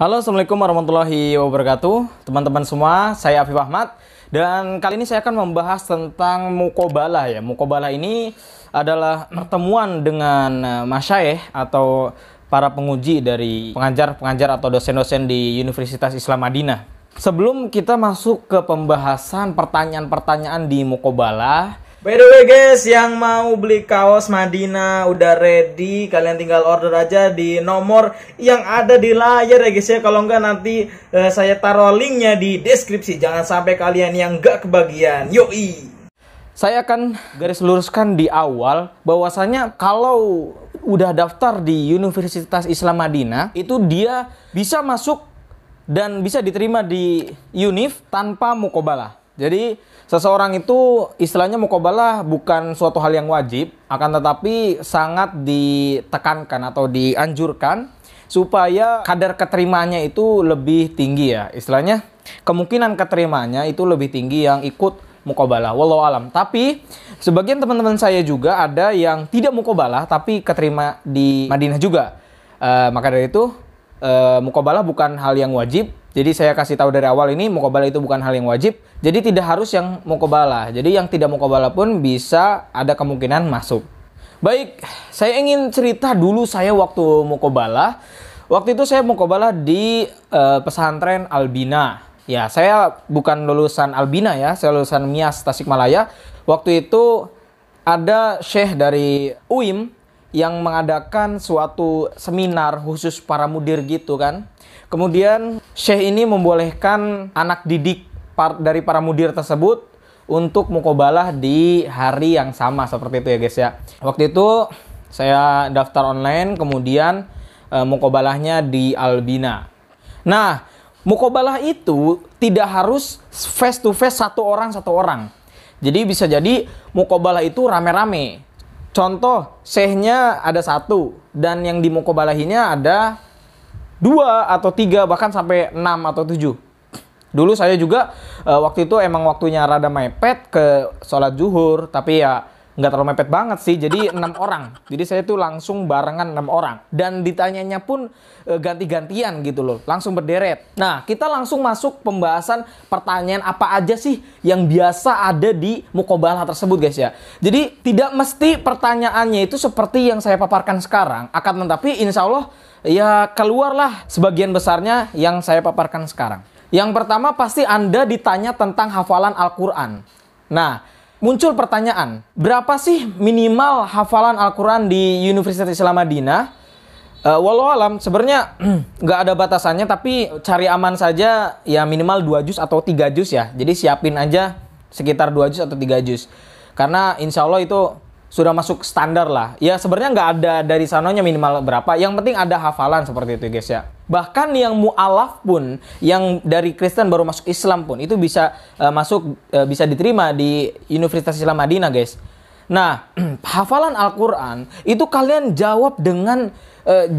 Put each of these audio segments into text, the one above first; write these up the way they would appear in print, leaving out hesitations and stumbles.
Halo, Assalamualaikum warahmatullahi wabarakatuh. Teman-teman semua, saya Afif Ahmad. Dan kali ini saya akan membahas tentang muqabalah ya. Muqabalah ini adalah pertemuan dengan masyayikh atau para penguji dari pengajar-pengajar atau dosen-dosen di Universitas Islam Madinah. Sebelum kita masuk ke pembahasan pertanyaan-pertanyaan di muqabalah, by the way guys, yang mau beli kaos Madinah udah ready, kalian tinggal order aja di nomor yang ada di layar ya guys ya. Kalau enggak nanti saya taruh linknya di deskripsi. Jangan sampai kalian yang enggak kebagian. Yoi. saya akan garis luruskan di awal bahwasanya kalau udah daftar di Universitas Islam Madinah, itu dia bisa masuk dan bisa diterima di UNIF tanpa muqabalah. Jadi seseorang itu istilahnya muqabalah bukan suatu hal yang wajib, akan tetapi sangat ditekankan atau dianjurkan supaya kadar keterimanya itu lebih tinggi ya. Istilahnya kemungkinan keterimanya itu lebih tinggi yang ikut muqabalah. Wallahu alam. Tapi sebagian teman-teman saya juga ada yang tidak muqabalah tapi keterima di Madinah juga. Maka dari itu muqabalah bukan hal yang wajib. Jadi saya kasih tahu dari awal ini muqabalah itu bukan hal yang wajib. Jadi tidak harus yang muqabalah. Jadi yang tidak muqabalah pun bisa ada kemungkinan masuk. Baik, saya ingin cerita dulu saya waktu muqabalah. Waktu itu saya muqabalah di pesantren Albina. Ya, saya bukan lulusan Albina ya, saya lulusan MIAS Tasikmalaya. Waktu itu ada syekh dari UIM yang mengadakan suatu seminar khusus para mudir gitu kan. Kemudian syekh ini membolehkan anak didik dari para mudir tersebut untuk muqabalah di hari yang sama seperti itu ya guys ya. Waktu itu saya daftar online, kemudian muqabalahnya di Albina. Nah, muqabalah itu tidak harus face to face satu orang. Jadi bisa jadi muqabalah itu rame-rame. Contoh, syekhnya ada satu dan yang dimuqabalahinya ada 2 atau 3 bahkan sampai 6 atau 7. Dulu saya juga waktu itu emang waktunya rada mepet ke sholat zuhur, tapi ya nggak terlalu mepet banget sih, jadi 6 orang. Jadi saya tuh langsung barengan 6 orang. Dan ditanyanya pun ganti-gantian gitu loh, langsung berderet. Nah, kita langsung masuk pembahasan pertanyaan apa aja sih yang biasa ada di muqabalah tersebut guys ya. Jadi tidak mesti pertanyaannya itu seperti yang saya paparkan sekarang, akan tetapi insya Allah ya keluarlah sebagian besarnya yang saya paparkan sekarang. Yang pertama pasti Anda ditanya tentang hafalan Al-Quran. Nah, muncul pertanyaan, berapa sih minimal hafalan Al-Quran di Universitas Islam Madinah? Wallahu alam, sebenarnya nggak ada batasannya, tapi cari aman saja ya minimal 2 juz atau 3 juz ya. Jadi siapin aja sekitar 2 juz atau 3 juz. Karena insya Allah itu sudah masuk standar lah. Ya sebenarnya nggak ada dari sanonya minimal berapa. Yang penting ada hafalan seperti itu guys ya. Bahkan yang mu'alaf pun, yang dari Kristen baru masuk Islam pun, itu bisa bisa diterima di Universitas Islam Madinah guys. Nah, hafalan Al-Quran itu kalian jawab dengan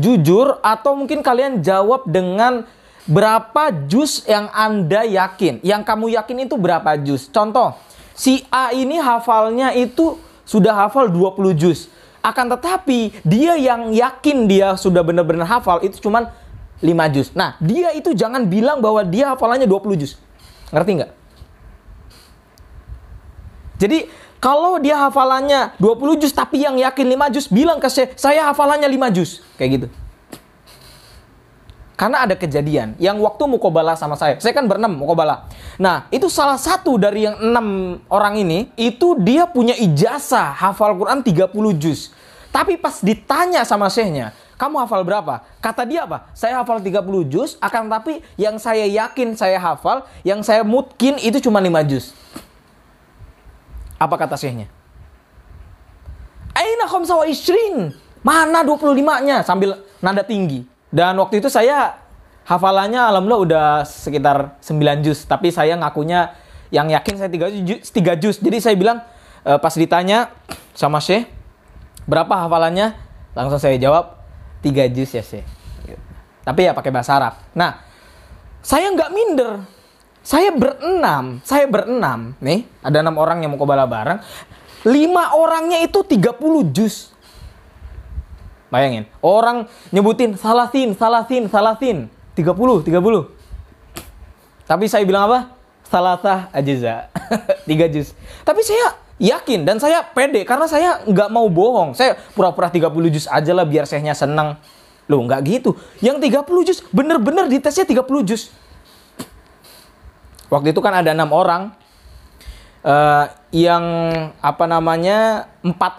jujur, atau mungkin kalian jawab dengan berapa juz yang Anda yakin. Yang kamu yakin itu berapa juz. Contoh, si A ini hafalnya itu sudah hafal 20 juz. Akan tetapi dia yang yakin dia sudah benar-benar hafal itu cuman 5 juz. Nah, dia itu jangan bilang bahwa dia hafalannya 20 juz. Ngerti nggak? Jadi, kalau dia hafalannya 20 juz tapi yang yakin 5 juz, bilang ke saya hafalannya 5 juz. Kayak gitu. Karena ada kejadian yang waktu muqabalah sama saya kan berenam muqabalah. Nah, itu salah satu dari yang 6 orang ini, itu dia punya ijazah hafal Quran 30 juz. Tapi pas ditanya sama syekhnya, kamu hafal berapa? Kata dia apa? Saya hafal 30 juz, akan tapi yang saya yakin saya hafal, yang saya mungkin itu cuma 5 juz. Apa kata syekhnya? Aina khamsa wa ishrin? Mana 25-nya? Sambil nada tinggi. Dan waktu itu saya hafalannya alhamdulillah udah sekitar 9 juz. Tapi saya ngakunya yang yakin saya 3 juz. Jadi saya bilang pas ditanya sama syekh, berapa hafalannya? Langsung saya jawab 3 juz ya syekh. Tapi ya pakai bahasa Arab. Nah, saya nggak minder. Saya berenam. Nih, ada 6 orang yang muqabalah bareng. 5 orangnya itu 30 juz. Bayangin, orang nyebutin salasin. 30. Tapi saya bilang apa? Salasah ajza. 3 juz. Tapi saya yakin dan saya pede karena saya nggak mau bohong. Saya pura-pura 30 juz aja lah biar syekhnya senang. Loh, nggak gitu. Yang 30 juz bener-bener ditesnya 30 juz. Waktu itu kan ada 6 orang yang 4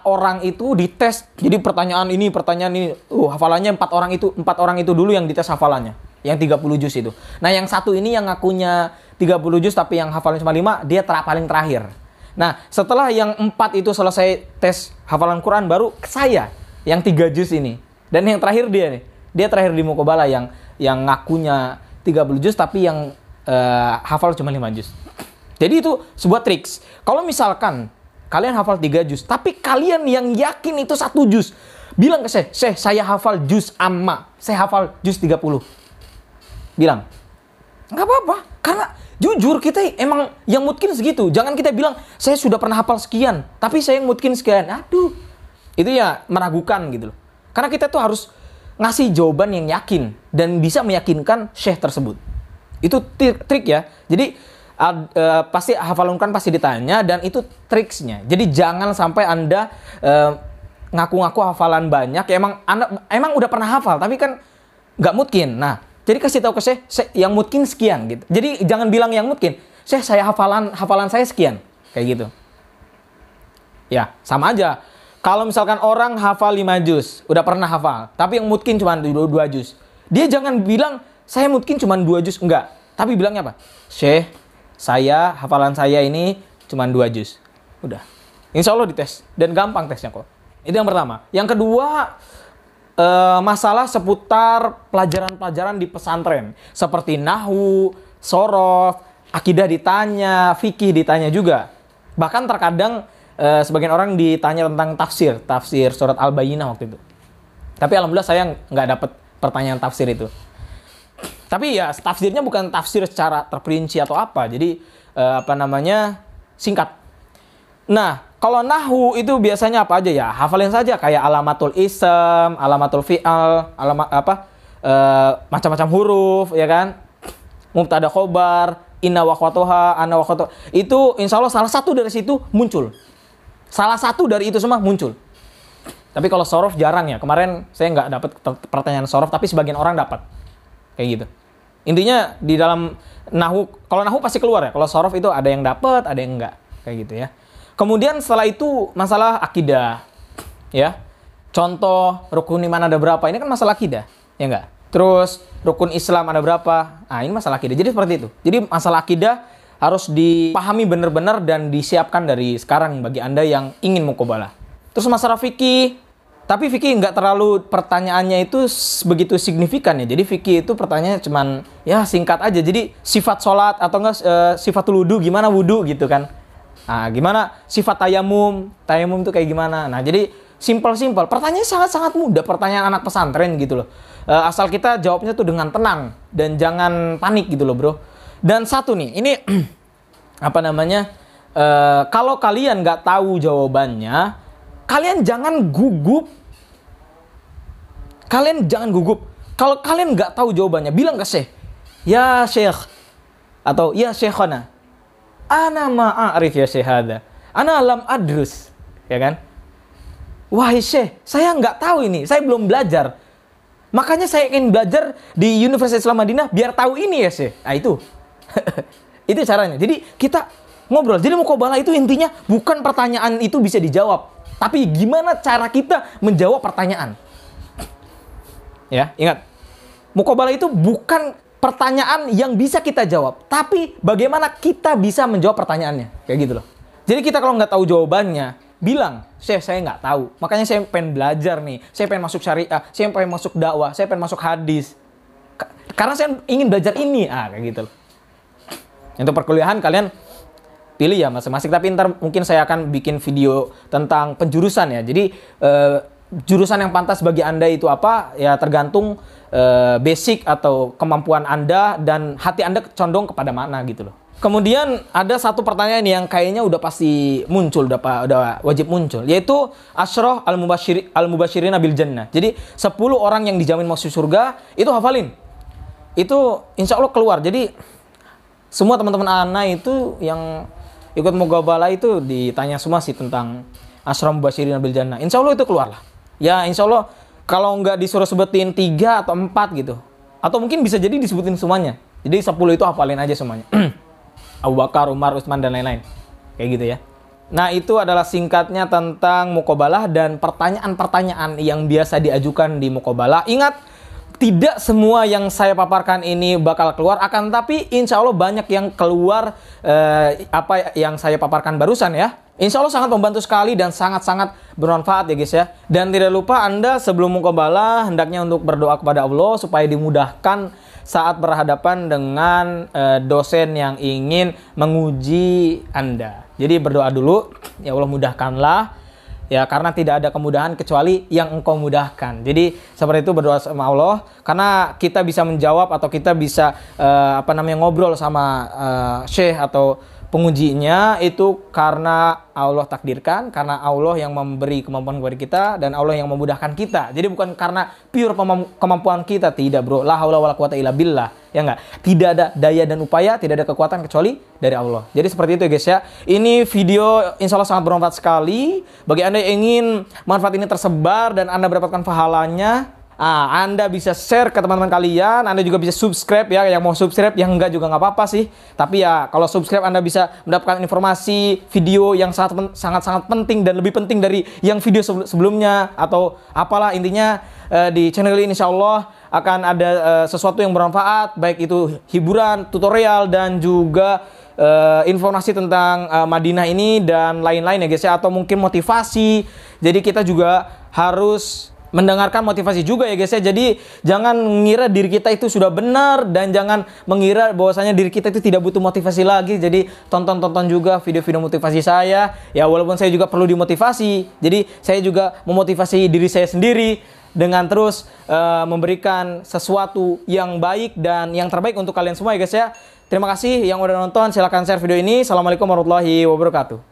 orang itu dites. Jadi pertanyaan ini, hafalannya 4 orang itu dulu yang dites hafalannya. Yang 30 juz itu. Nah, yang satu ini yang ngakunya 30 juz tapi yang hafalnya cuma 5, dia paling terakhir. Nah, setelah yang 4 itu selesai tes hafalan Quran, baru saya yang 3 juz ini. Dan yang terakhir dia nih. Dia terakhir di Muqabalah yang ngakunya 30 juz tapi yang hafal cuma 5 juz. Jadi itu sebuah triks. Kalau misalkan kalian hafal 3 juz, tapi kalian yang yakin itu 1 juz, bilang ke Syekh, saya hafal juz amma, saya hafal juz 30. Bilang, nggak apa-apa, karena jujur kita emang yang mungkin segitu. Jangan kita bilang, saya sudah pernah hafal sekian, tapi saya yang mungkin sekian. Aduh, itu ya meragukan gitu loh. Karena kita tuh harus ngasih jawaban yang yakin dan bisa meyakinkan Syekh tersebut. Itu trik ya. Jadi pasti hafalan Quran pasti ditanya dan itu triksnya. Jadi jangan sampai Anda ngaku-ngaku hafalan banyak. Ya emang udah pernah hafal tapi kan nggak mungkin. Nah, jadi kasih tahu ke Syekh yang mungkin sekian gitu. Jadi jangan bilang yang mungkin. Syekh, saya hafalan saya sekian. Kayak gitu. Ya, sama aja. Kalau misalkan orang hafal 5 juz, udah pernah hafal, tapi yang mungkin cuma 2 juz. Dia jangan bilang, saya mungkin cuma 2 juz, enggak. Tapi bilangnya apa? Syekh, hafalan saya ini cuma 2 juz. Udah. Insya Allah dites. Dan gampang tesnya kok. Itu yang pertama. Yang kedua, masalah seputar pelajaran-pelajaran di pesantren. Seperti nahwu, sorof, akidah ditanya, fikih ditanya juga. Bahkan terkadang sebagian orang ditanya tentang tafsir surat Al-Bayyinah waktu itu. Tapi alhamdulillah saya nggak dapat pertanyaan tafsir itu. Tapi ya tafsirnya bukan tafsir secara terperinci atau apa. Jadi singkat. Nah, kalau nahwu itu biasanya apa aja ya? Hafalin saja kayak alamatul ism, alamatul fi'al, macam-macam huruf, ya kan? Mubtada khobar, inna wa akhwatuha, ana wa akhwatuha. Itu insya Allah salah satu dari situ muncul. Salah satu dari itu semua muncul. Tapi kalau sorof jarang ya. Kemarin saya nggak dapat pertanyaan sorof, tapi sebagian orang dapat. Kayak gitu. Intinya di dalam nahwu, kalau nahwu pasti keluar ya. Kalau sorof itu ada yang dapat, ada yang enggak. Kayak gitu ya. Kemudian setelah itu masalah akidah. Ya. Contoh rukun iman ada berapa? Ini kan masalah akidah. Ya enggak? Terus rukun Islam ada berapa? Nah, ini masalah akidah. Jadi seperti itu. Jadi masalah akidah harus dipahami benar-benar dan disiapkan dari sekarang bagi Anda yang ingin muqabalah. Terus masalah fikih, tapi fikih nggak terlalu pertanyaannya itu begitu signifikan ya. Jadi fikih itu pertanyaannya cuman ya singkat aja. Jadi sifat sholat atau enggak sifatul wudu, gimana wudu gitu kan. Nah, gimana sifat tayamum itu kayak gimana. Nah, jadi simpel-simpel. Pertanyaannya sangat-sangat mudah, pertanyaan anak pesantren gitu loh. Asal kita jawabnya tuh dengan tenang dan jangan panik gitu loh, bro. Dan satu nih, ini kalau kalian nggak tahu jawabannya, kalian jangan gugup. Kalau kalian nggak tahu jawabannya, bilang ke Syekh, ya Syekh, atau ya Syekhana, ana ma'arif ya Syekhada, ana lam adrus, ya kan? Wahai Syekh, saya nggak tahu ini, saya belum belajar. Makanya saya ingin belajar di Universitas Islam Madinah biar tahu ini ya Syekh. Nah itu. Itu caranya. Jadi kita ngobrol. Jadi muqabalah itu intinya bukan pertanyaan itu bisa dijawab, tapi gimana cara kita menjawab pertanyaan. Ya, ingat. Muqabalah itu bukan pertanyaan yang bisa kita jawab, tapi bagaimana kita bisa menjawab pertanyaannya. Kayak gitu loh. Jadi kita kalau nggak tahu jawabannya, bilang, Syekh saya nggak tahu. Makanya saya pengen belajar nih. Saya pengen masuk syariah, saya pengen masuk dakwah, saya pengen masuk hadis. Karena saya ingin belajar ini. Kayak gitu loh. Untuk perkuliahan kalian pilih ya masing-masing. Tapi ntar mungkin saya akan bikin video tentang penjurusan ya. Jadi jurusan yang pantas bagi Anda itu apa? Ya tergantung basic atau kemampuan Anda dan hati Anda condong kepada mana gitu loh. Kemudian ada satu pertanyaan yang kayaknya udah pasti muncul, udah wajib muncul, yaitu Asyrah al-Mubasyirin bil Jannah. Jadi 10 orang yang dijamin masuk surga itu hafalin. itu insya Allah keluar. Jadi semua teman-teman Ana itu yang ikut Mugabala itu ditanya semua sih tentang Asyram Mubasyirin bil Jannah. Insya Allah itu keluar lah. Ya insya Allah kalau nggak disuruh sebutin 3 atau 4 gitu. Atau mungkin bisa jadi disebutin semuanya. Jadi 10 itu hafalin aja semuanya. Abu Bakar, Umar, Utsman, dan lain-lain. Kayak gitu ya. Nah itu adalah singkatnya tentang Muqabalah dan pertanyaan-pertanyaan yang biasa diajukan di Muqabalah. Ingat, tidak semua yang saya paparkan ini bakal keluar, akan tapi insya Allah banyak yang keluar apa yang saya paparkan barusan ya. Insya Allah sangat membantu sekali dan sangat-sangat bermanfaat ya guys ya. Dan tidak lupa Anda sebelum Muqabalah hendaknya untuk berdoa kepada Allah supaya dimudahkan saat berhadapan dengan dosen yang ingin menguji Anda. Jadi berdoa dulu, ya Allah mudahkanlah. Ya, karena tidak ada kemudahan kecuali yang Engkau mudahkan. Jadi seperti itu berdoa sama Allah, karena kita bisa menjawab atau kita bisa ngobrol sama syekh atau pengujinya itu karena Allah takdirkan, karena Allah yang memberi kemampuan kepada kita dan Allah yang memudahkan kita. Jadi bukan karena pure kemampuan kita, tidak bro. La haula wala quwata illa billah. Ya enggak? Tidak ada daya dan upaya, tidak ada kekuatan kecuali dari Allah. Jadi seperti itu ya guys ya. Ini video insya Allah sangat bermanfaat sekali. Bagi Anda yang ingin manfaat ini tersebar dan Anda mendapatkan pahalanya, Anda bisa share ke teman-teman kalian. Anda juga bisa subscribe ya. Yang mau subscribe, yang enggak juga nggak apa-apa sih. Tapi ya kalau subscribe Anda bisa mendapatkan informasi video yang sangat-sangat penting dan lebih penting dari yang video sebelumnya atau apalah intinya. Di channel ini insya Allah akan ada sesuatu yang bermanfaat, baik itu hiburan, tutorial, dan juga informasi tentang Madinah ini dan lain-lain ya guys ya, atau mungkin motivasi. Jadi kita juga harus mendengarkan motivasi juga ya guys ya. Jadi jangan mengira diri kita itu sudah benar dan jangan mengira bahwasanya diri kita itu tidak butuh motivasi lagi. Jadi tonton juga video-video motivasi saya. Ya walaupun saya juga perlu dimotivasi. Jadi saya juga memotivasi diri saya sendiri dengan terus memberikan sesuatu yang baik dan yang terbaik untuk kalian semua ya guys ya. Terima kasih yang udah nonton. Silahkan share video ini. Assalamualaikum warahmatullahi wabarakatuh.